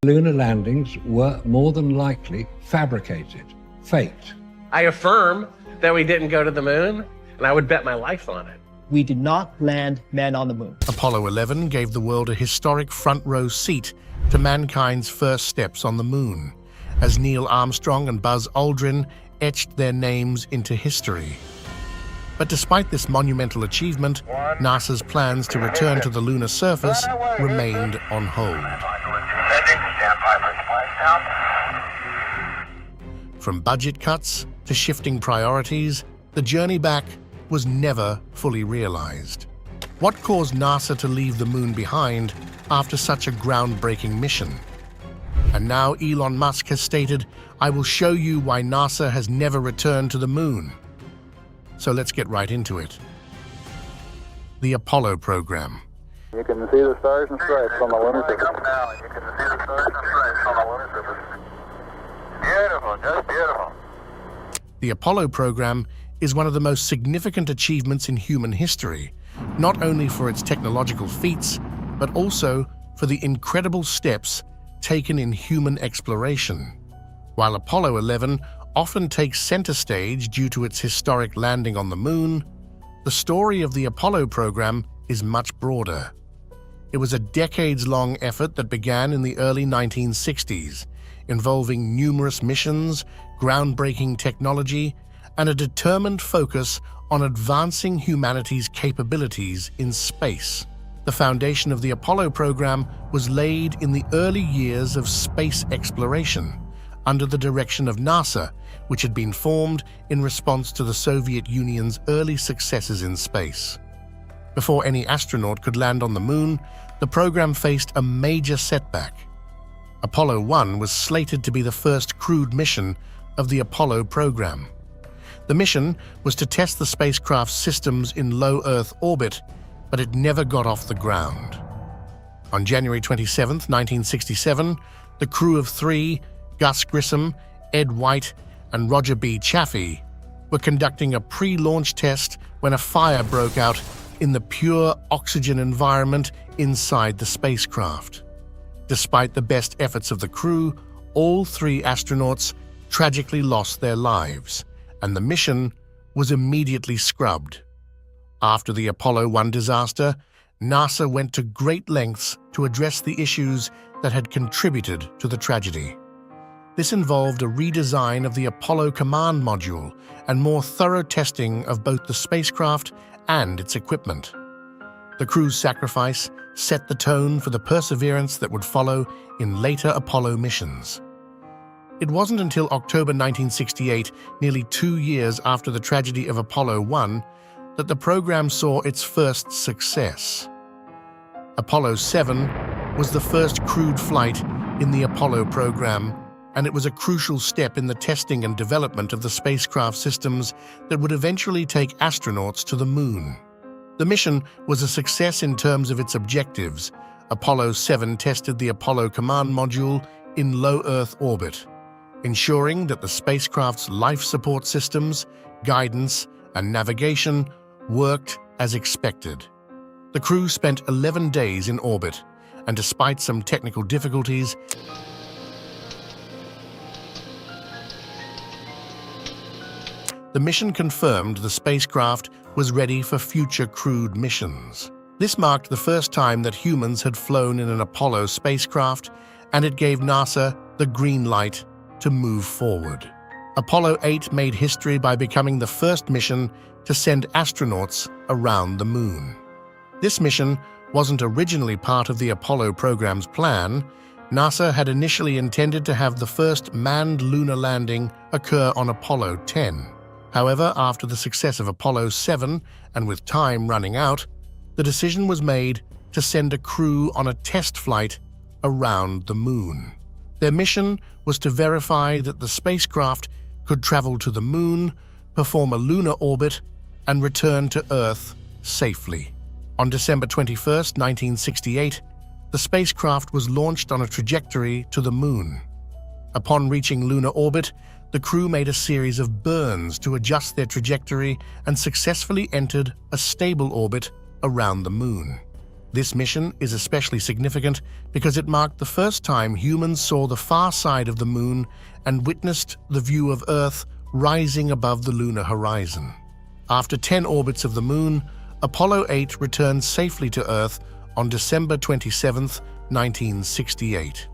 Lunar landings were more than likely fabricated, faked. I affirm that we didn't go to the moon, and I would bet my life on it. We did not land men on the moon. Apollo 11 gave the world a historic front-row seat to mankind's first steps on the moon, as Neil Armstrong and Buzz Aldrin etched their names into history. But despite this monumental achievement, NASA's plans to return to the lunar surface remained on hold. From budget cuts to shifting priorities, the journey back was never fully realized. What caused NASA to leave the moon behind after such a groundbreaking mission? And now Elon Musk has stated, "I will show you why NASA has never returned to the moon." So let's get right into it. The Apollo program. You can see the stars and stripes on the lunar surface. You can see the stars and stripes on the lunar surface. Beautiful, just beautiful. The Apollo program is one of the most significant achievements in human history, not only for its technological feats, but also for the incredible steps taken in human exploration. While Apollo 11 often takes center stage due to its historic landing on the moon, the story of the Apollo program is much broader. It was a decades-long effort that began in the early 1960s, involving numerous missions, groundbreaking technology, and a determined focus on advancing humanity's capabilities in space. The foundation of the Apollo program was laid in the early years of space exploration, under the direction of NASA, which had been formed in response to the Soviet Union's early successes in space. Before any astronaut could land on the moon, the program faced a major setback. Apollo 1 was slated to be the first crewed mission of the Apollo program. The mission was to test the spacecraft's systems in low Earth orbit, but it never got off the ground. On January 27, 1967, the crew of 3, Gus Grissom, Ed White, and Roger B. Chaffee, were conducting a pre-launch test when a fire broke out in the pure oxygen environment inside the spacecraft. Despite the best efforts of the crew, all 3 astronauts tragically lost their lives, and the mission was immediately scrubbed. After the Apollo 1 disaster, NASA went to great lengths to address the issues that had contributed to the tragedy. This involved a redesign of the Apollo command module and more thorough testing of both the spacecraft and its equipment. The crew's sacrifice set the tone for the perseverance that would follow in later Apollo missions. It wasn't until October 1968, nearly 2 years after the tragedy of Apollo 1, that the program saw its first success. Apollo 7 was the first crewed flight in the Apollo program, and it was a crucial step in the testing and development of the spacecraft systems that would eventually take astronauts to the moon. The mission was a success in terms of its objectives. Apollo 7 tested the Apollo command module in low Earth orbit, ensuring that the spacecraft's life support systems, guidance, and navigation worked as expected. The crew spent 11 days in orbit, and despite some technical difficulties, the mission confirmed the spacecraft was ready for future crewed missions. This marked the first time that humans had flown in an Apollo spacecraft, and it gave NASA the green light to move forward. Apollo 8 made history by becoming the first mission to send astronauts around the moon. This mission wasn't originally part of the Apollo program's plan. NASA had initially intended to have the first manned lunar landing occur on Apollo 10. However, after the success of Apollo 7 and with time running out, the decision was made to send a crew on a test flight around the moon. Their mission was to verify that the spacecraft could travel to the moon, perform a lunar orbit, and return to Earth safely. On December 21, 1968, the spacecraft was launched on a trajectory to the moon. Upon reaching lunar orbit, the crew made a series of burns to adjust their trajectory and successfully entered a stable orbit around the moon. This mission is especially significant because it marked the first time humans saw the far side of the moon and witnessed the view of Earth rising above the lunar horizon. After 10 orbits of the moon, Apollo 8 returned safely to Earth on December 27, 1968.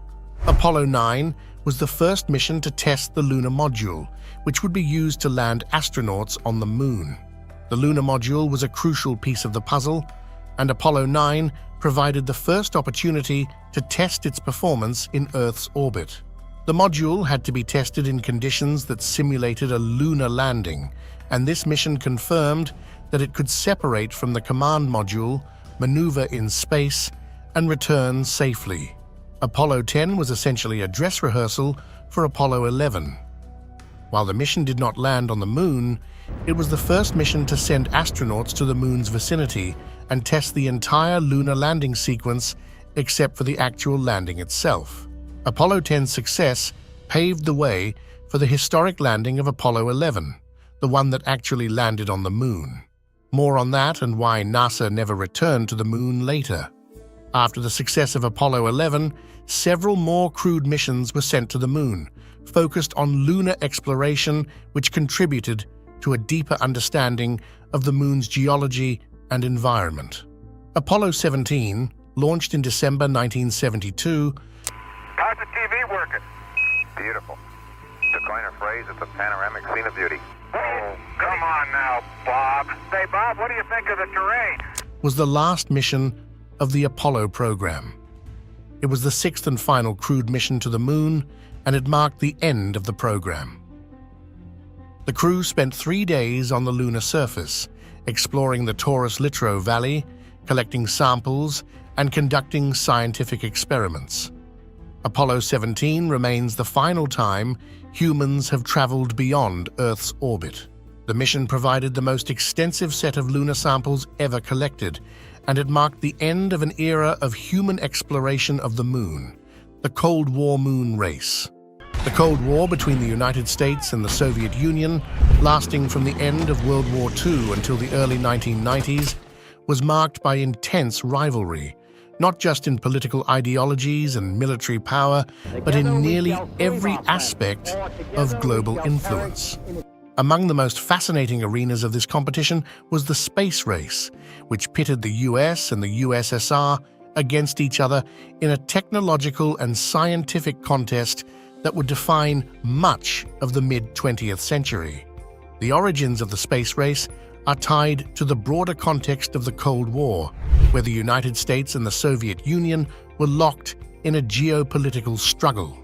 Apollo 9 was the first mission to test the lunar module, which would be used to land astronauts on the moon. The lunar module was a crucial piece of the puzzle, and Apollo 9 provided the first opportunity to test its performance in Earth's orbit. The module had to be tested in conditions that simulated a lunar landing, and this mission confirmed that it could separate from the command module, maneuver in space, and return safely. Apollo 10 was essentially a dress rehearsal for Apollo 11. While the mission did not land on the moon, it was the first mission to send astronauts to the moon's vicinity and test the entire lunar landing sequence except for the actual landing itself. Apollo 10's success paved the way for the historic landing of Apollo 11, the one that actually landed on the moon. More on that and why NASA never returned to the moon later. After the success of Apollo 11, several more crewed missions were sent to the moon, focused on lunar exploration, which contributed to a deeper understanding of the moon's geology and environment. Apollo 17, launched in December 1972. How's the TV working? Beautiful. To coin a phrase, it's a panoramic scene of beauty. Oh, come on now, Bob. Say, Bob, what do you think of the terrain? Was the last mission of the Apollo program. It was the sixth and final crewed mission to the moon, and it marked the end of the program. The crew spent 3 days on the lunar surface, exploring the Taurus-Littrow Valley, collecting samples, and conducting scientific experiments. Apollo 17 remains the final time humans have traveled beyond Earth's orbit. The mission provided the most extensive set of lunar samples ever collected, and it marked the end of an era of human exploration of the moon, the Cold War moon race. The Cold War between the United States and the Soviet Union, lasting from the end of World War II until the early 1990s, was marked by intense rivalry, not just in political ideologies and military power, but in nearly every aspect of global influence. Among the most fascinating arenas of this competition was the space race, which pitted the US and the USSR against each other in a technological and scientific contest that would define much of the mid-20th century. The origins of the space race are tied to the broader context of the Cold War, where the United States and the Soviet Union were locked in a geopolitical struggle.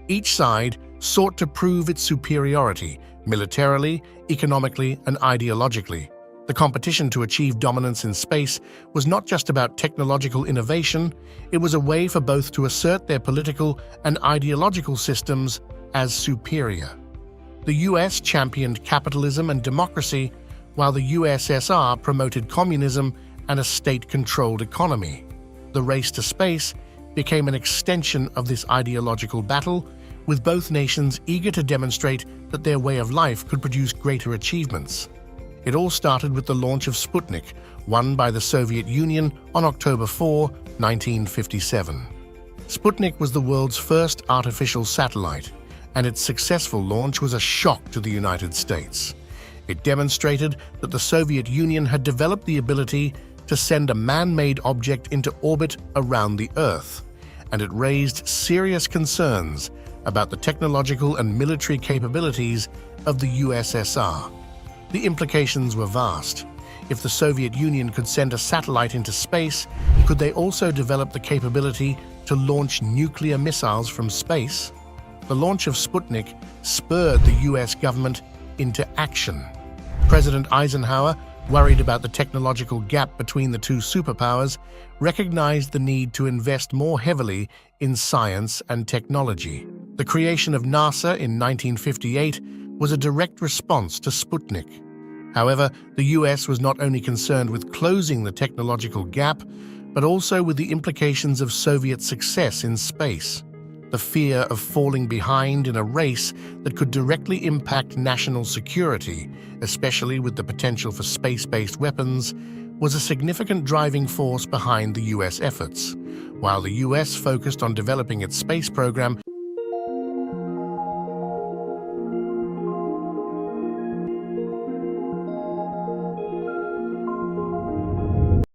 Each side sought to prove its superiority militarily, economically, and ideologically. The competition to achieve dominance in space was not just about technological innovation, it was a way for both to assert their political and ideological systems as superior. The US championed capitalism and democracy, while the USSR promoted communism and a state-controlled economy. The race to space became an extension of this ideological battle, with both nations eager to demonstrate that their way of life could produce greater achievements. It all started with the launch of Sputnik, won by the Soviet Union on October 4, 1957. Sputnik was the world's first artificial satellite, and its successful launch was a shock to the United States. It demonstrated that the Soviet Union had developed the ability to send a man-made object into orbit around the Earth, and it raised serious concerns about the technological and military capabilities of the USSR. The implications were vast. If the Soviet Union could send a satellite into space, could they also develop the capability to launch nuclear missiles from space? The launch of Sputnik spurred the US government into action. President Eisenhower, worried about the technological gap between the two superpowers, recognized the need to invest more heavily in science and technology. The creation of NASA in 1958 was a direct response to Sputnik. However, the US was not only concerned with closing the technological gap, but also with the implications of Soviet success in space. the fear of falling behind in a race that could directly impact national security, especially with the potential for space-based weapons, was a significant driving force behind the US efforts. While the US focused on developing its space program,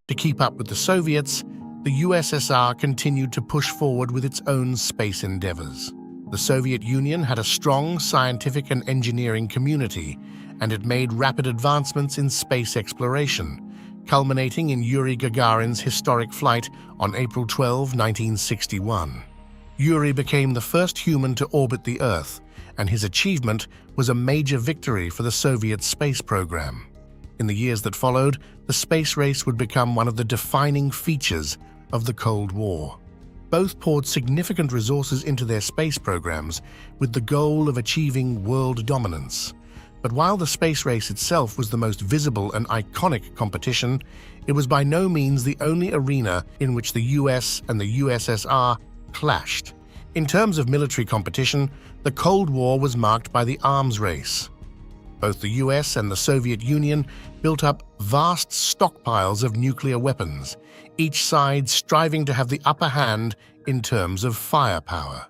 to keep up with the Soviets, the USSR continued to push forward with its own space endeavors. The Soviet Union had a strong scientific and engineering community, and it made rapid advancements in space exploration, culminating in Yuri Gagarin's historic flight on April 12, 1961. Yuri became the first human to orbit the Earth, and his achievement was a major victory for the Soviet space program. In the years that followed, the space race would become one of the defining features of the Cold War. Both poured significant resources into their space programs with the goal of achieving world dominance. But while the space race itself was the most visible and iconic competition, it was by no means the only arena in which the US and the USSR clashed. In terms of military competition, the Cold War was marked by the arms race. Both the US and the Soviet Union built up vast stockpiles of nuclear weapons, each side striving to have the upper hand in terms of firepower.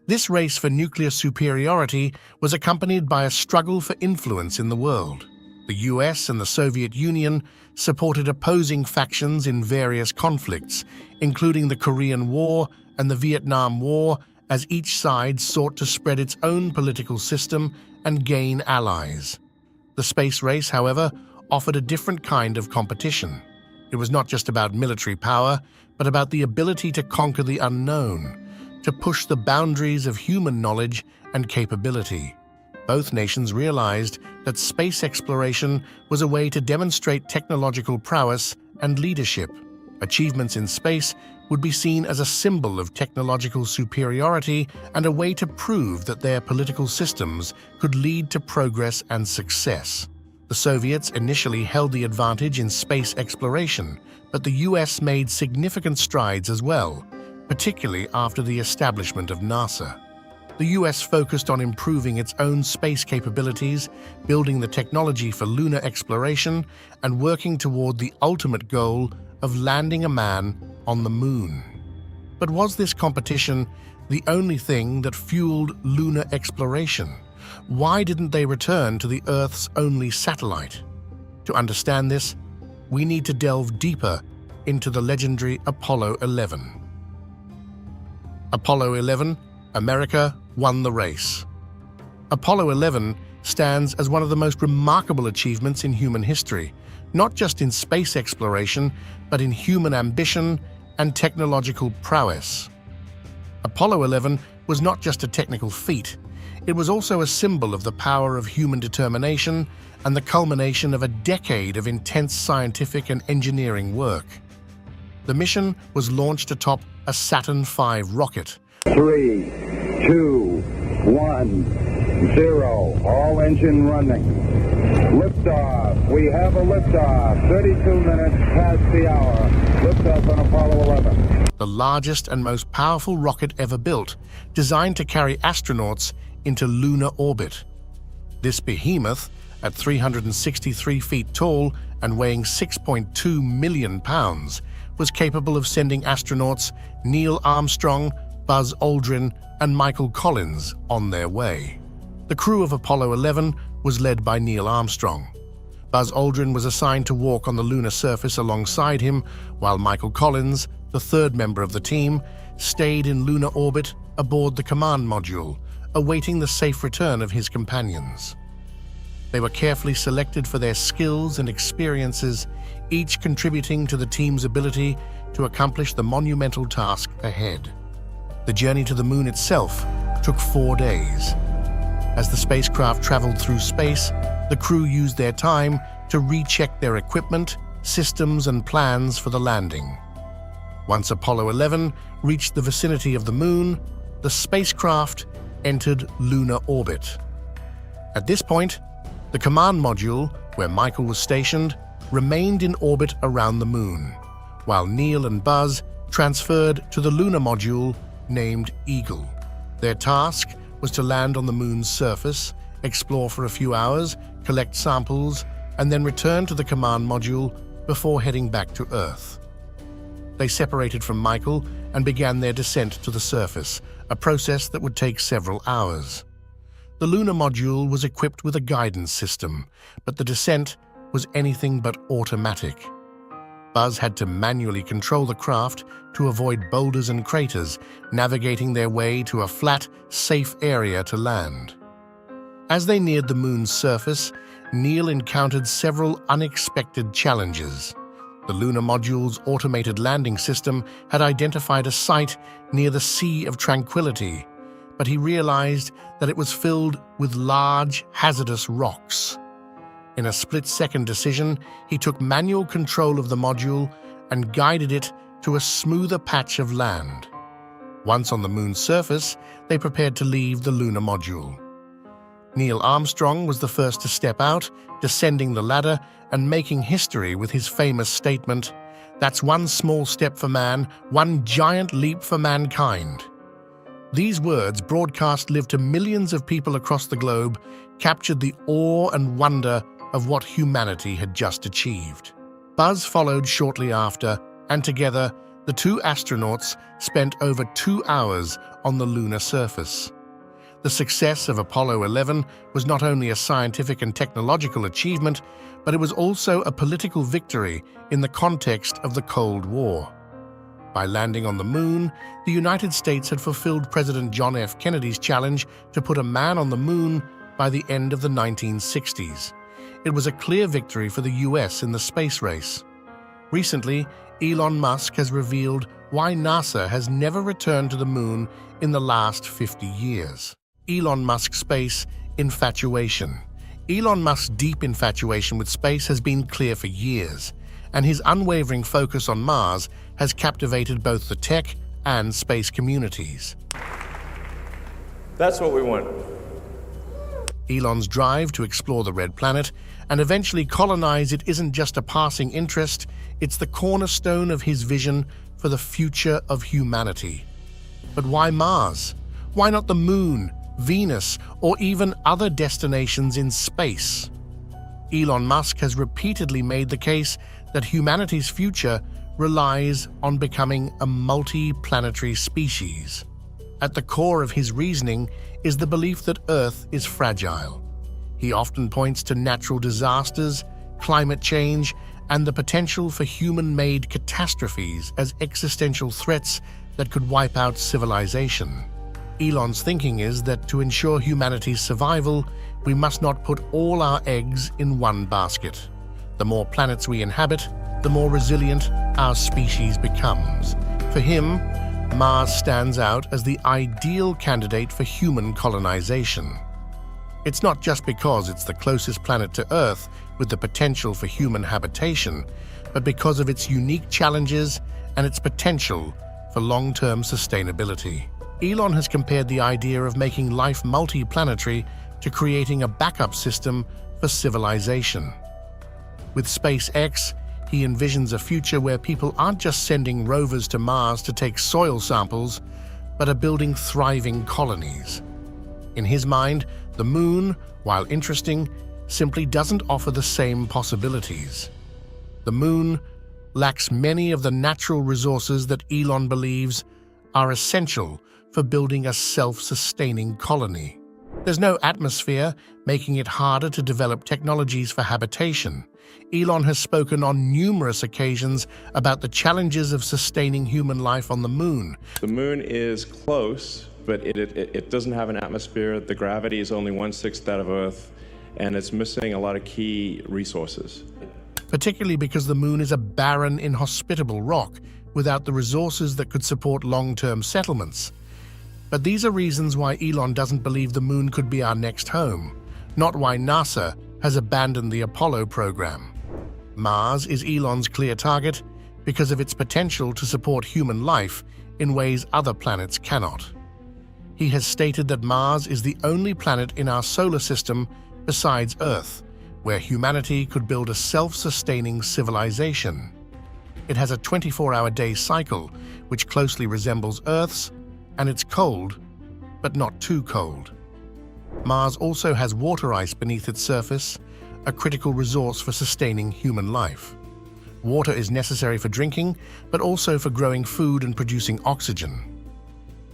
This race for nuclear superiority was accompanied by a struggle for influence in the world. The US and the Soviet Union supported opposing factions in various conflicts, including the Korean War and the Vietnam War, as each side sought to spread its own political system and gain allies. The space race, however, offered a different kind of competition. It was not just about military power, but about the ability to conquer the unknown, to push the boundaries of human knowledge and capability. Both nations realized that space exploration was a way to demonstrate technological prowess and leadership. Achievements in space would be seen as a symbol of technological superiority and a way to prove that their political systems could lead to progress and success. The Soviets initially held the advantage in space exploration, but the US made significant strides as well, particularly after the establishment of NASA. The US focused on improving its own space capabilities, building the technology for lunar exploration, and working toward the ultimate goal of landing a man on the moon. But was this competition the only thing that fueled lunar exploration? Why didn't they return to the Earth's only satellite? To understand this, we need to delve deeper into the legendary Apollo 11. Apollo 11, America won the race. Apollo 11 stands as one of the most remarkable achievements in human history, not just in space exploration, but in human ambition and technological prowess. Apollo 11 was not just a technical feat, it was also a symbol of the power of human determination and the culmination of a decade of intense scientific and engineering work. The mission was launched atop a Saturn V rocket. 3, 2, 1, 0. All engine running. Liftoff. We have a liftoff. 32 minutes past the hour. Liftoff on Apollo 11. The largest and most powerful rocket ever built, designed to carry astronauts into lunar orbit. This behemoth, at 363 feet tall and weighing 6.2 million pounds, was capable of sending astronauts Neil Armstrong, Buzz Aldrin, and Michael Collins on their way. The crew of Apollo 11 was led by Neil Armstrong. Buzz Aldrin was assigned to walk on the lunar surface alongside him, while Michael Collins, the third member of the team, stayed in lunar orbit aboard the command module, awaiting the safe return of his companions. They were carefully selected for their skills and experiences, each contributing to the team's ability to accomplish the monumental task ahead. The journey to the moon itself took 4 days. As the spacecraft traveled through space, the crew used their time to recheck their equipment, systems, and plans for the landing. Once Apollo 11 reached the vicinity of the moon, the spacecraft entered lunar orbit. At this point, the command module, where Michael was stationed, remained in orbit around the moon, while Neil and Buzz transferred to the lunar module named Eagle. Their task was to land on the moon's surface, explore for a few hours, collect samples, and then return to the command module before heading back to Earth. They separated from Michael and began their descent to the surface, a process that would take several hours. The lunar module was equipped with a guidance system, but the descent was anything but automatic. Buzz had to manually control the craft to avoid boulders and craters, navigating their way to a flat, safe area to land. As they neared the moon's surface, Neil encountered several unexpected challenges. The lunar module's automated landing system had identified a site near the Sea of Tranquility, but he realized that it was filled with large, hazardous rocks. In a split-second decision, he took manual control of the module and guided it to a smoother patch of land. Once on the moon's surface, they prepared to leave the lunar module. Neil Armstrong was the first to step out, descending the ladder and making history with his famous statement, "That's one small step for man, one giant leap for mankind." These words, broadcast live to millions of people across the globe, captured the awe and wonder of what humanity had just achieved. Buzz followed shortly after, and together, the two astronauts spent over 2 hours on the lunar surface. The success of Apollo 11 was not only a scientific and technological achievement, but it was also a political victory in the context of the Cold War. By landing on the moon, the United States had fulfilled President John F. Kennedy's challenge to put a man on the moon by the end of the 1960s. It was a clear victory for the US in the space race. Recently, Elon Musk has revealed why NASA has never returned to the moon in the last 50 years. Elon Musk's space infatuation. Elon Musk's deep infatuation with space has been clear for years, and his unwavering focus on Mars has captivated both the tech and space communities. That's what we want. Elon's drive to explore the Red Planet and eventually colonize it isn't just a passing interest, it's the cornerstone of his vision for the future of humanity. But why Mars? Why not the Moon, Venus, or even other destinations in space? Elon Musk has repeatedly made the case that humanity's future relies on becoming a multi-planetary species. At the core of his reasoning is the belief that Earth is fragile. He often points to natural disasters, climate change, and the potential for human-made catastrophes as existential threats that could wipe out civilization. Elon's thinking is that to ensure humanity's survival, we must not put all our eggs in one basket. The more planets we inhabit, the more resilient our species becomes. For him, Mars stands out as the ideal candidate for human colonization. It's not just because it's the closest planet to Earth with the potential for human habitation, but because of its unique challenges and its potential for long-term sustainability. Elon has compared the idea of making life multi-planetary to creating a backup system for civilization. With SpaceX, he envisions a future where people aren't just sending rovers to Mars to take soil samples, but are building thriving colonies. In his mind, the Moon, while interesting, simply doesn't offer the same possibilities. The Moon lacks many of the natural resources that Elon believes are essential for building a self-sustaining colony. There's no atmosphere, making it harder to develop technologies for habitation. Elon has spoken on numerous occasions about the challenges of sustaining human life on the Moon. The Moon is close, but it doesn't have an atmosphere. The gravity is only 1/6 that of Earth, and it's missing a lot of key resources. Particularly because the Moon is a barren, inhospitable rock without the resources that could support long-term settlements. But these are reasons why Elon doesn't believe the Moon could be our next home, not why NASA has abandoned the Apollo program. Mars is Elon's clear target because of its potential to support human life in ways other planets cannot. He has stated that Mars is the only planet in our solar system besides Earth where humanity could build a self-sustaining civilization. It has a 24-hour day cycle, which closely resembles Earth's, and it's cold, but not too cold. Mars also has water ice beneath its surface, a critical resource for sustaining human life. Water is necessary for drinking, but also for growing food and producing oxygen.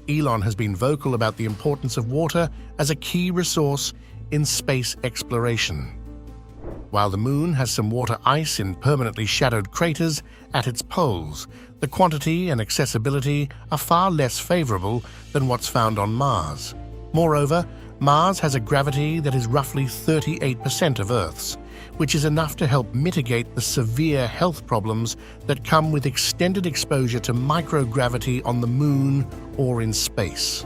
Elon has been vocal about the importance of water as a key resource in space exploration. While the Moon has some water ice in permanently shadowed craters at its poles, the quantity and accessibility are far less favorable than what's found on Mars. Moreover, Mars has a gravity that is roughly 38% of Earth's, which is enough to help mitigate the severe health problems that come with extended exposure to microgravity on the Moon or in space.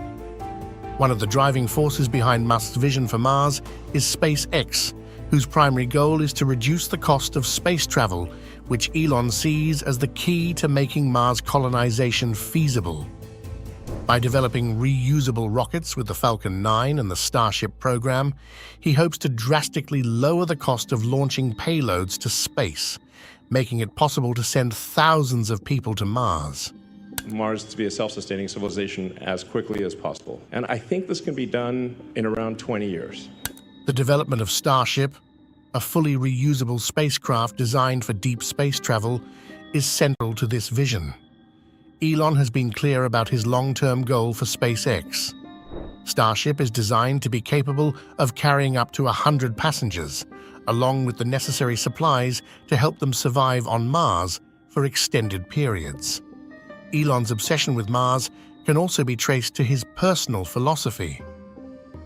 One of the driving forces behind Musk's vision for Mars is SpaceX, whose primary goal is to reduce the cost of space travel, which Elon sees as the key to making Mars colonization feasible. By developing reusable rockets with the Falcon 9 and the Starship program, he hopes to drastically lower the cost of launching payloads to space, making it possible to send thousands of people to Mars. Mars to be a self-sustaining civilization as quickly as possible. And I think this can be done in around 20 years. The development of Starship, a fully reusable spacecraft designed for deep space travel, is central to this vision. Elon has been clear about his long-term goal for SpaceX. Starship is designed to be capable of carrying up to 100 passengers, along with the necessary supplies to help them survive on Mars for extended periods. Elon's obsession with Mars can also be traced to his personal philosophy.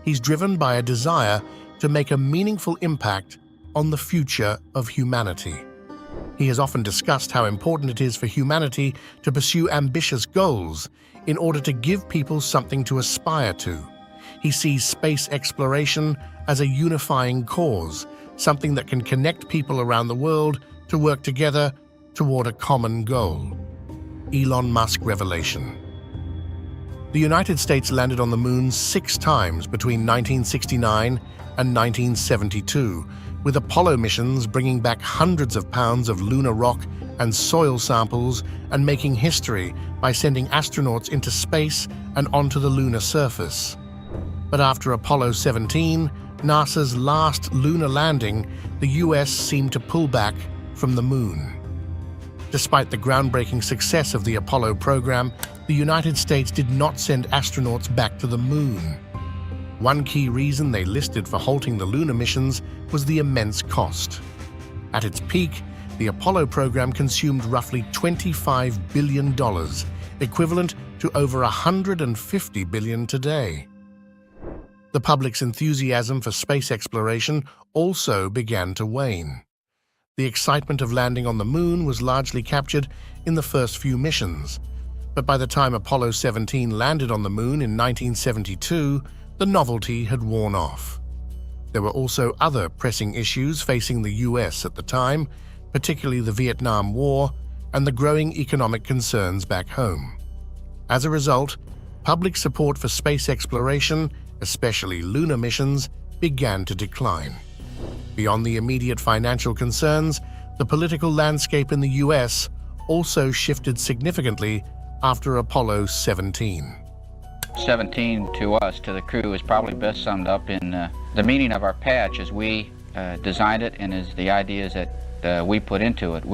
He's driven by a desire to make a meaningful impact on the future of humanity. He has often discussed how important it is for humanity to pursue ambitious goals in order to give people something to aspire to. He sees space exploration as a unifying cause, something that can connect people around the world to work together toward a common goal. Elon Musk revelation. The United States landed on the Moon 6 times between 1969 and 1972, with Apollo missions bringing back hundreds of pounds of lunar rock and soil samples and making history by sending astronauts into space and onto the lunar surface. But after Apollo 17, NASA's last lunar landing, the US seemed to pull back from the Moon. Despite the groundbreaking success of the Apollo program, the United States did not send astronauts back to the Moon. One key reason they listed for halting the lunar missions was the immense cost. At its peak, the Apollo program consumed roughly $25 billion, equivalent to over $150 billion today. The public's enthusiasm for space exploration also began to wane. The excitement of landing on the Moon was largely captured in the first few missions, but by the time Apollo 17 landed on the Moon in 1972, the novelty had worn off. There were also other pressing issues facing the US at the time, particularly the Vietnam War and the growing economic concerns back home. As a result, public support for space exploration, especially lunar missions, began to decline. Beyond the immediate financial concerns, the political landscape in the US also shifted significantly after Apollo 17. 17 to us, to the crew, is probably best summed up in the meaning of our patch as we designed it and as the ideas that we put into it.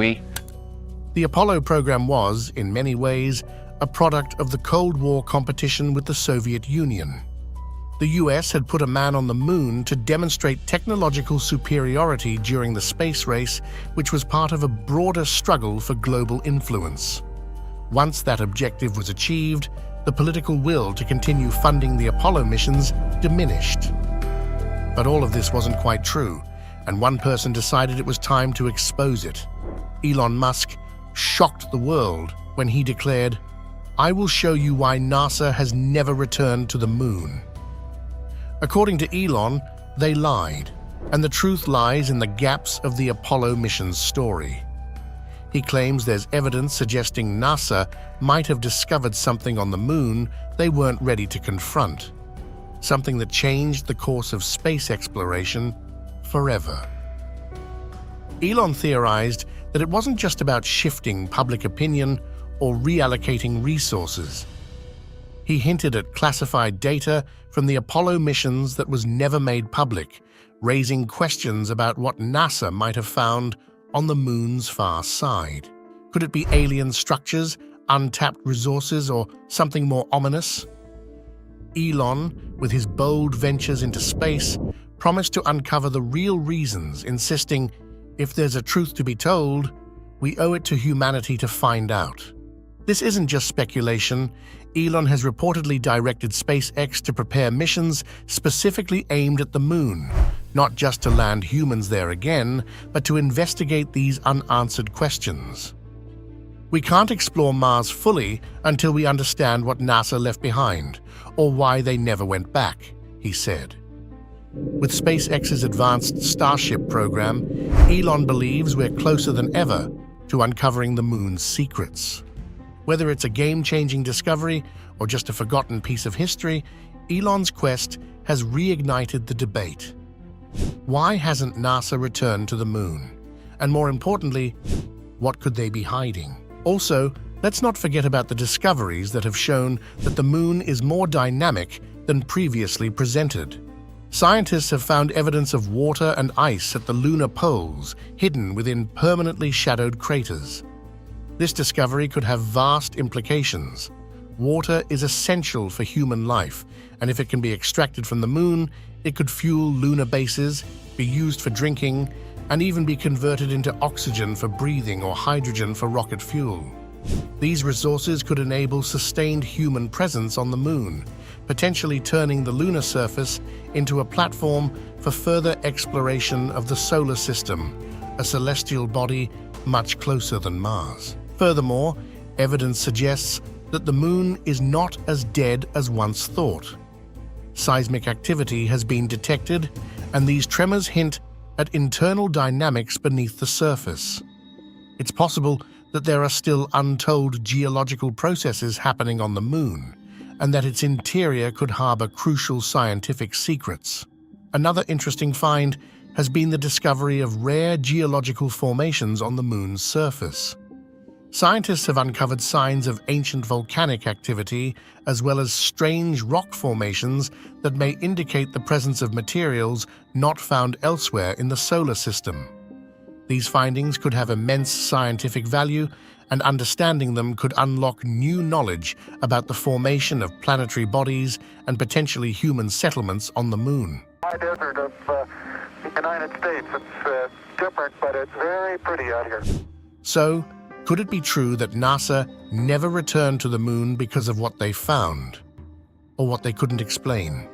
The Apollo program was, in many ways, a product of the Cold War competition with the Soviet Union. The US had put a man on the Moon to demonstrate technological superiority during the space race, which was part of a broader struggle for global influence. Once that objective was achieved, the political will to continue funding the Apollo missions diminished. But all of this wasn't quite true, and one person decided it was time to expose it. Elon Musk shocked the world when he declared, "I will show you why NASA has never returned to the Moon." According to Elon, they lied, and the truth lies in the gaps of the Apollo mission's story. He claims there's evidence suggesting NASA might have discovered something on the Moon they weren't ready to confront, something that changed the course of space exploration forever. Elon theorized that it wasn't just about shifting public opinion or reallocating resources. He hinted at classified data from the Apollo missions that was never made public, raising questions about what NASA might have found on the moon's far side. Could it be alien structures, untapped resources, or something more ominous? Elon, with his bold ventures into space, promised to uncover the real reasons, insisting, if there's a truth to be told, we owe it to humanity to find out. This isn't just speculation. Elon has reportedly directed SpaceX to prepare missions specifically aimed at the moon, not just to land humans there again, but to investigate these unanswered questions. We can't explore Mars fully until we understand what NASA left behind, or why they never went back, he said. With SpaceX's advanced Starship program, Elon believes we're closer than ever to uncovering the moon's secrets. Whether it's a game-changing discovery or just a forgotten piece of history, Elon's quest has reignited the debate. Why hasn't NASA returned to the moon? And more importantly, what could they be hiding? Also, let's not forget about the discoveries that have shown that the moon is more dynamic than previously presented. Scientists have found evidence of water and ice at the lunar poles, hidden within permanently shadowed craters. This discovery could have vast implications. Water is essential for human life, and if it can be extracted from the moon, it could fuel lunar bases, be used for drinking, and even be converted into oxygen for breathing or hydrogen for rocket fuel. These resources could enable sustained human presence on the moon, potentially turning the lunar surface into a platform for further exploration of the solar system, a celestial body much closer than Mars. Furthermore, evidence suggests that the moon is not as dead as once thought. Seismic activity has been detected, and these tremors hint at internal dynamics beneath the surface. It's possible that there are still untold geological processes happening on the moon, and that its interior could harbor crucial scientific secrets. Another interesting find has been the discovery of rare geological formations on the moon's surface. Scientists have uncovered signs of ancient volcanic activity, as well as strange rock formations that may indicate the presence of materials not found elsewhere in the solar system. These findings could have immense scientific value, and understanding them could unlock new knowledge about the formation of planetary bodies and potentially human settlements on the moon. High desert of the United States. It's different, but it's very pretty out here. So, could it be true that NASA never returned to the moon because of what they found, or what they couldn't explain?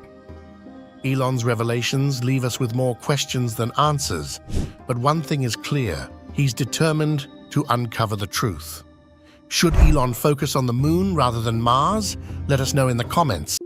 Elon's revelations leave us with more questions than answers, but one thing is clear: he's determined to uncover the truth. Should Elon focus on the moon rather than Mars? Let us know in the comments.